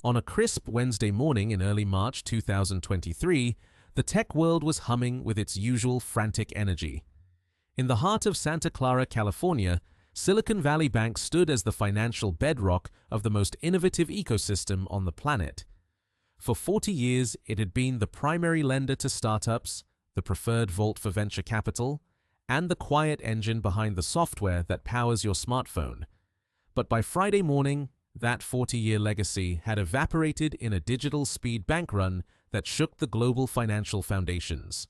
On a crisp Wednesday morning in early March 2023, the tech world was humming with its usual frantic energy. In the heart of Santa Clara, California, Silicon Valley Bank stood as the financial bedrock of the most innovative ecosystem on the planet. For 40 years, it had been the primary lender to startups, the preferred vault for venture capital, and the quiet engine behind the software that powers your smartphone. But by Friday morning, that 40-year legacy had evaporated in a digital speed bank run that shook the global financial foundations.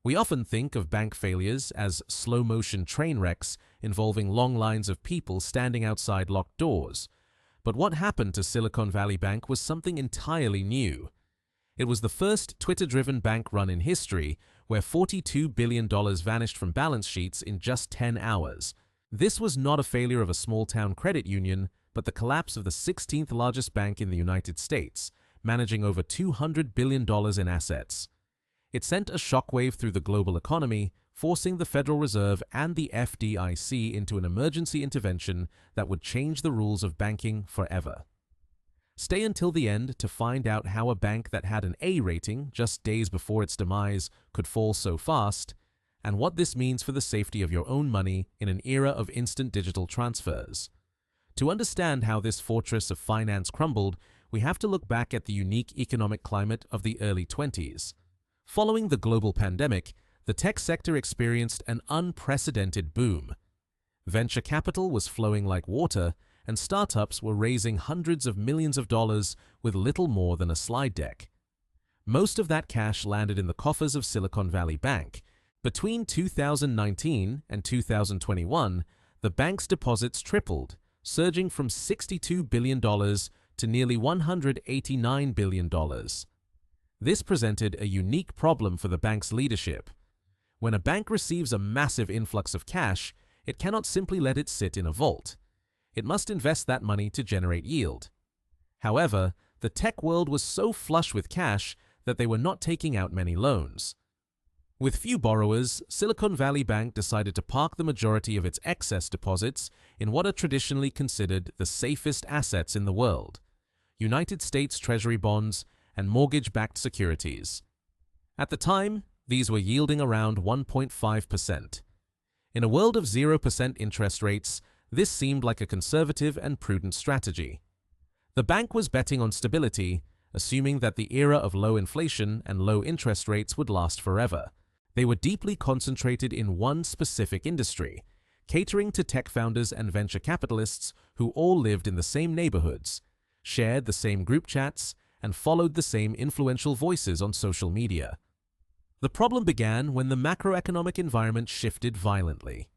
We often think of bank failures as slow-motion train wrecks involving long lines of people standing outside locked doors. But what happened to Silicon Valley Bank was something entirely new. It was the first Twitter-driven bank run in history where $42 billion vanished from balance sheets in just 10 hours. This was not a failure of a small-town credit union, but the collapse of the 16th largest bank in the United States, managing over $200 billion in assets. It sent a shockwave through the global economy, forcing the Federal Reserve and the FDIC into an emergency intervention that would change the rules of banking forever. Stay until the end to find out how a bank that had an A rating just days before its demise could fall so fast, and what this means for the safety of your own money in an era of instant digital transfers. To understand how this fortress of finance crumbled, we have to look back at the unique economic climate of the early 20s. Following the global pandemic, the tech sector experienced an unprecedented boom. Venture capital was flowing like water, and startups were raising hundreds of millions of dollars with little more than a slide deck. Most of that cash landed in the coffers of Silicon Valley Bank. Between 2019 and 2021, the bank's deposits tripled, surging from $62 billion to nearly $189 billion. This presented a unique problem for the bank's leadership. When a bank receives a massive influx of cash, it cannot simply let it sit in a vault. It must invest that money to generate yield. However, the tech world was so flush with cash that they were not taking out many loans. With few borrowers, Silicon Valley Bank decided to park the majority of its excess deposits in what are traditionally considered the safest assets in the world: United States Treasury bonds and mortgage-backed securities. At the time, these were yielding around 1.5%. In a world of 0% interest rates, this seemed like a conservative and prudent strategy. The bank was betting on stability, assuming that the era of low inflation and low interest rates would last forever. They were deeply concentrated in one specific industry, catering to tech founders and venture capitalists who all lived in the same neighborhoods, shared the same group chats, and followed the same influential voices on social media. The problem began when the macroeconomic environment shifted violently.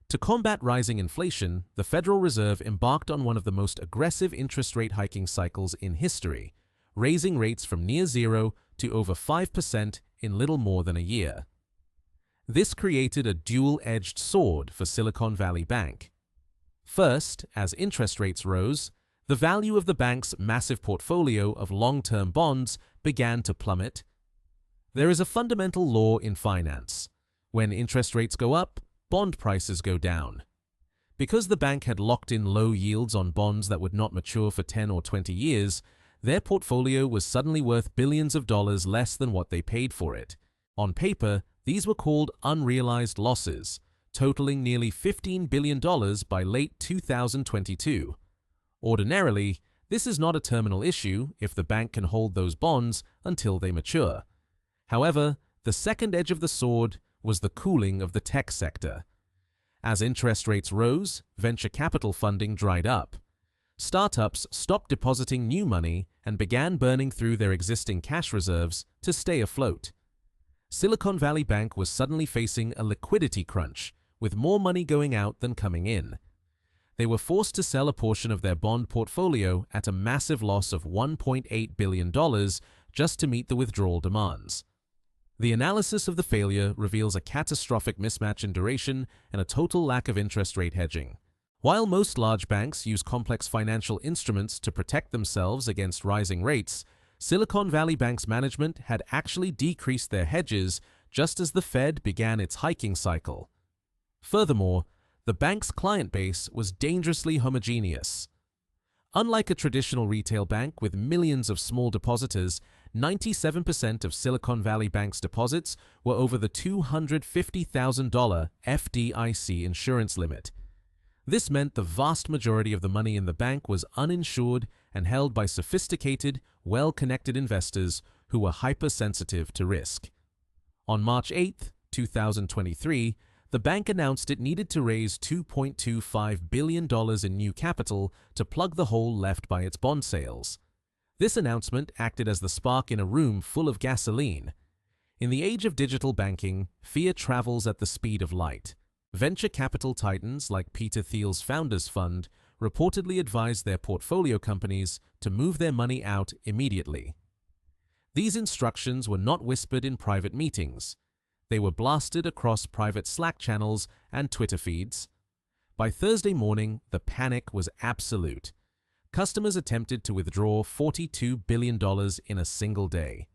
To combat rising inflation, the Federal Reserve embarked on one of the most aggressive interest rate hiking cycles in history, raising rates from near zero to over 5% in little more than a year. This created a dual-edged sword for Silicon Valley Bank. First, as interest rates rose, the value of the bank's massive portfolio of long-term bonds began to plummet. There is a fundamental law in finance. When interest rates go up, bond prices go down. Because the bank had locked in low yields on bonds that would not mature for 10 or 20 years, their portfolio was suddenly worth billions of dollars less than what they paid for it. On paper, these were called unrealized losses, totaling nearly $15 billion by late 2022. Ordinarily, this is not a terminal issue if the bank can hold those bonds until they mature. However, the second edge of the sword was the cooling of the tech sector. As interest rates rose, venture capital funding dried up. Startups stopped depositing new money and began burning through their existing cash reserves to stay afloat. Silicon Valley Bank was suddenly facing a liquidity crunch, with more money going out than coming in. They were forced to sell a portion of their bond portfolio at a massive loss of $1.8 billion just to meet the withdrawal demands. The analysis of the failure reveals a catastrophic mismatch in duration and a total lack of interest rate hedging. While most large banks use complex financial instruments to protect themselves against rising rates, Silicon Valley Bank's management had actually decreased their hedges just as the Fed began its hiking cycle. Furthermore, the bank's client base was dangerously homogeneous. Unlike a traditional retail bank with millions of small depositors, 97% of Silicon Valley Bank's deposits were over the $250,000 FDIC insurance limit. This meant the vast majority of the money in the bank was uninsured and held by sophisticated, well-connected investors who were hypersensitive to risk. On March 8, 2023, the bank announced it needed to raise $2.25 billion in new capital to plug the hole left by its bond sales. This announcement acted as the spark in a room full of gasoline. In the age of digital banking, fear travels at the speed of light. Venture capital titans like Peter Thiel's Founders Fund reportedly advised their portfolio companies to move their money out immediately. These instructions were not whispered in private meetings. They were blasted across private Slack channels and Twitter feeds. By Thursday morning, the panic was absolute. Customers attempted to withdraw $42 billion in a single day.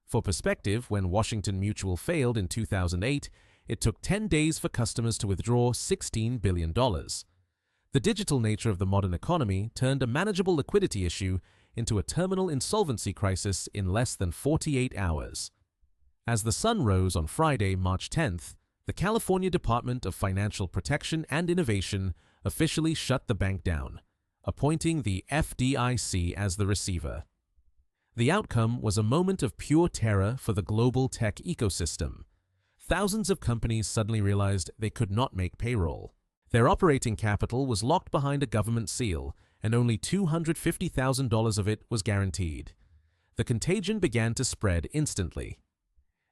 For perspective, when Washington Mutual failed in 2008, it took 10 days for customers to withdraw $16 billion. The digital nature of the modern economy turned a manageable liquidity issue into a terminal insolvency crisis in less than 48 hours. As the sun rose on Friday, March 10th, the California Department of Financial Protection and Innovation officially shut the bank down, appointing the FDIC as the receiver. The outcome was a moment of pure terror for the global tech ecosystem. Thousands of companies suddenly realized they could not make payroll. Their operating capital was locked behind a government seal, and only $250,000 of it was guaranteed. The contagion began to spread instantly.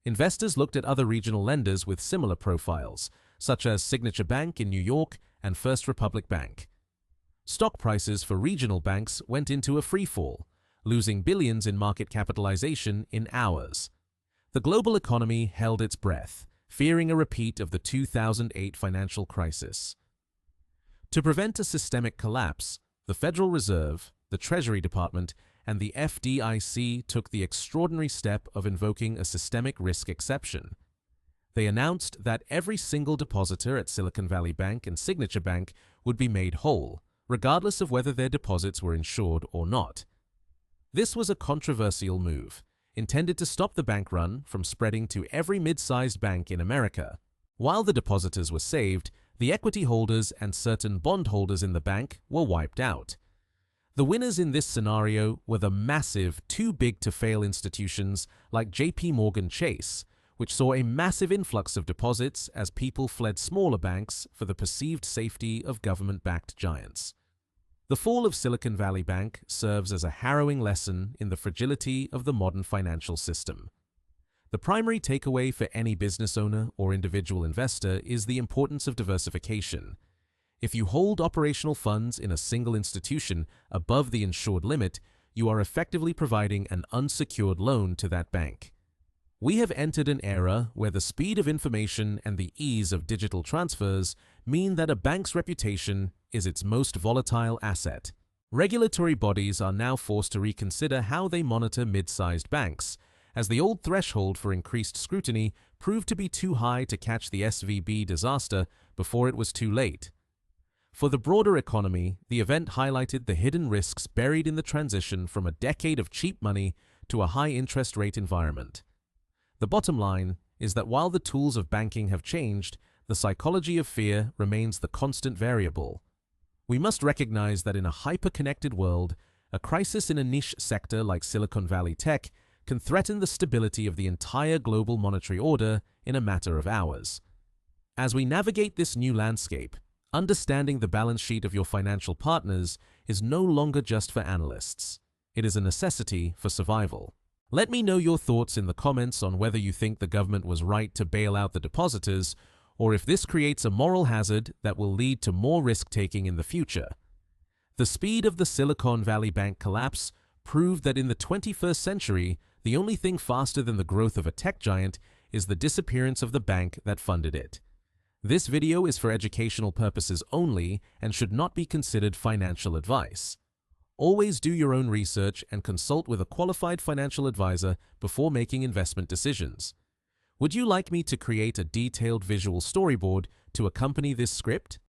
Investors looked at other regional lenders with similar profiles, such as Signature Bank in New York and First Republic Bank. Stock prices for regional banks went into a freefall, losing billions in market capitalization in hours. The global economy held its breath, fearing a repeat of the 2008 financial crisis. To prevent a systemic collapse, the Federal Reserve, the Treasury Department, and the FDIC took the extraordinary step of invoking a systemic risk exception. They announced that every single depositor at Silicon Valley Bank and Signature Bank would be made whole, regardless of whether their deposits were insured or not. This was a controversial move, intended to stop the bank run from spreading to every mid-sized bank in America. While the depositors were saved, the equity holders and certain bondholders in the bank were wiped out. The winners in this scenario were the massive, too-big-to-fail institutions like JP Morgan Chase, which saw a massive influx of deposits as people fled smaller banks for the perceived safety of government-backed giants. The fall of Silicon Valley Bank serves as a harrowing lesson in the fragility of the modern financial system. The primary takeaway for any business owner or individual investor is the importance of diversification. If you hold operational funds in a single institution above the insured limit, you are effectively providing an unsecured loan to that bank. We have entered an era where the speed of information and the ease of digital transfers mean that a bank's reputation is its most volatile asset. Regulatory bodies are now forced to reconsider how they monitor mid-sized banks, as the old threshold for increased scrutiny proved to be too high to catch the SVB disaster before it was too late. For the broader economy, the event highlighted the hidden risks buried in the transition from a decade of cheap money to a high-interest rate environment. The bottom line is that while the tools of banking have changed, the psychology of fear remains the constant variable. We must recognize that in a hyper-connected world, a crisis in a niche sector like Silicon Valley tech can threaten the stability of the entire global monetary order in a matter of hours. As we navigate this new landscape, understanding the balance sheet of your financial partners is no longer just for analysts. It is a necessity for survival. Let me know your thoughts in the comments on whether you think the government was right to bail out the depositors, or if this creates a moral hazard that will lead to more risk-taking in the future. The speed of the Silicon Valley Bank collapse proved that in the 21st century, the only thing faster than the growth of a tech giant is the disappearance of the bank that funded it. This video is for educational purposes only and should not be considered financial advice. Always do your own research and consult with a qualified financial advisor before making investment decisions. Would you like me to create a detailed visual storyboard to accompany this script?